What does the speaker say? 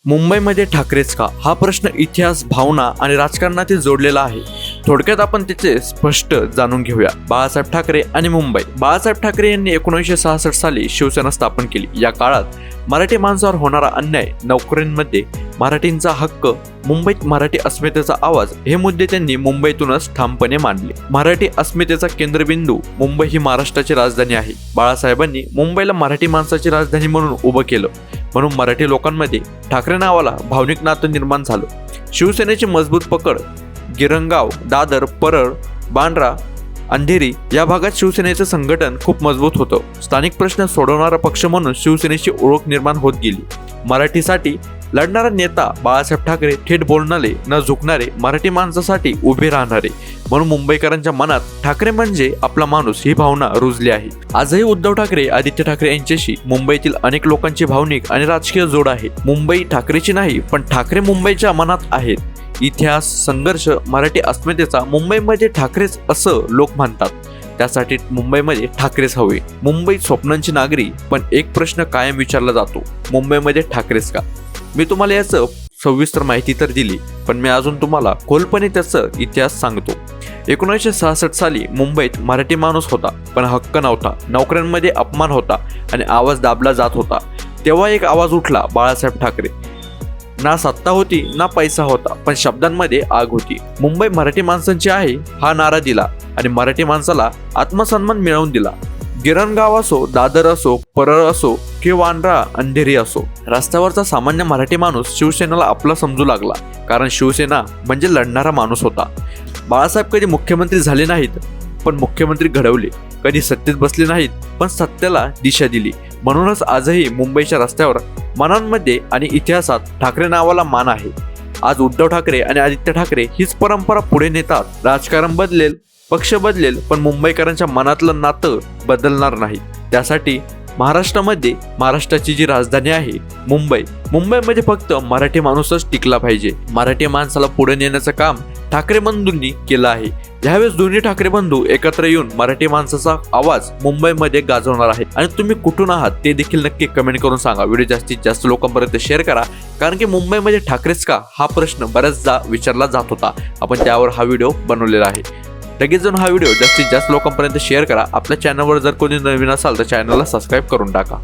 मुंबईमध्ये ठाकरेच का हा प्रश्न इतिहास, भावना आणि राजकारणातील जोडलेला आहे. थोडक्यात आपण त्याचे स्पष्ट जाणून घेऊया. बाळासाहेब ठाकरे आणि मुंबई. बाळासाहेब ठाकरे यांनी 1966 साली शिवसेना स्थापन केली. या काळात मराठी माणसावर होणारा अन्याय, नोकऱ्यांमध्ये मराठींचा हक्क, मुंबईत मराठी अस्मितेचा आवाज हे मुद्दे त्यांनी मुंबईतूनच ठामपणे मांडले. मराठी अस्मितेचा केंद्रबिंदू मुंबई ही महाराष्ट्राची राजधानी आहे. बाळासाहेबांनी मुंबईला मराठी माणसाची राजधानी म्हणून उभं केलं. म्हणून मराठी लोकांमध्ये ठाकरे नावाला भावनिक नातं निर्माण झालं. शिवसेनेची मजबूत पकड गिरंगाव, दादर, परळ, बांद्रा, अंधेरी या भागात शिवसेनेचं संघटन खूप मजबूत होतं. स्थानिक प्रश्न सोडवणारा पक्ष म्हणून शिवसेनेची ओळख निर्माण होत गेली. मराठीसाठी लढणारा नेता बाळासाहेब ठाकरे, थेट बोलणारे, न झुकणारे, मराठी माणसासाठी उभे राहणारे, म्हणून मुंबईकरांच्या मनात ठाकरे म्हणजे आपला माणूस ही भावना रुजली आहे. आजही उद्धव ठाकरे, आदित्य ठाकरे यांच्याशी मुंबईतील अनेक लोकांची भावनिक आणि राजकीय जोड आहे. मुंबई ठाकरेची नाही, पण ठाकरे मुंबईच्या मनात आहेत. इतिहास, संघर्ष, मराठी अस्मितेचा मुंबईमध्ये ठाकरेच असं लोक म्हणतात. त्यासाठी मुंबईमध्ये ठाकरेच हवे. मुंबई स्वप्नांची नागरी, पण एक प्रश्न कायम विचारला जातो, मुंबईमध्ये ठाकरेच का? मी तुम्हाला याचं सविस्तर माहिती तर दिली, पण मी अजून तुम्हाला खोलपणे त्याचा इतिहास सांगतो. 1966 साली मुंबईत मराठी माणूस होता, पण हक्क नव्हता. नोकऱ्यांमध्ये अपमान होता आणि आवाज दाबला जात होता. तेव्हा एक आवाज उठला, बाळासाहेब ठाकरे. ना सत्ता होती, ना पैसा होता, पण शब्दांमध्ये आग होती. मुंबई मराठी माणसांची आहे हा नारा दिला आणि मराठी माणसाला आत्मसन्मान मिळवून दिला. गिरणगाव असो, दादर असो, परळ असो किंवा वांद्रा, अंधेरी असो, रस्त्यावरचा सामान्य मराठी माणूस शिवसेनेला आपला समजू लागला. कारण शिवसेना म्हणजे लढणारा माणूस होता. बाळासाहेब कधी मुख्यमंत्री झाले नाहीत, पण मुख्यमंत्री घडवले. कधी सत्तेत बसले नाहीत, पण सत्तेला दिशा दिली. म्हणूनच आजही मुंबईच्या रस्त्यावर, मनांमध्ये आणि इतिहासात ठाकरे नावाला मान आहे. आज उद्धव ठाकरे आणि आदित्य ठाकरे हीच परंपरा पुढे नेतात. राजकारण बदलेल, पक्ष बदलेल, पण मुंबईकरांच्या मनातलं नातं बदलणार नाही. त्यासाठी महाराष्ट्रामध्ये, महाराष्ट्राची जी राजधानी आहे मुंबईमध्ये फक्त मराठी माणूसच टिकला पाहिजे. मराठी माणसाला पुढे नेण्याचं काम ठाकरे बंधूंनी केलं आहे. यावेळेस दोन्ही ठाकरे बंधू एकत्र येऊन मराठी माणसाचा आवाज मुंबईमध्ये गाजवणार आहेत. आणि तुम्ही कुठून आहात ते देखील नक्की कमेंट करून सांगा. व्हिडिओ जास्तीत जास्त लोकांपर्यंत शेअर करा, कारण की मुंबईमध्ये ठाकरेच का हा प्रश्न बऱ्याचदा विचारला जात होता. आपण त्यावर हा व्हिडिओ बनवलेला आहे. लगेच जाऊन हा व्हिडिओ जास्तीत जास्त लोकांपर्यंत शेअर करा. आपल्या चॅनलवर जर कोणी नवीन असाल तर चॅनलला सबस्क्राईब करून टाका.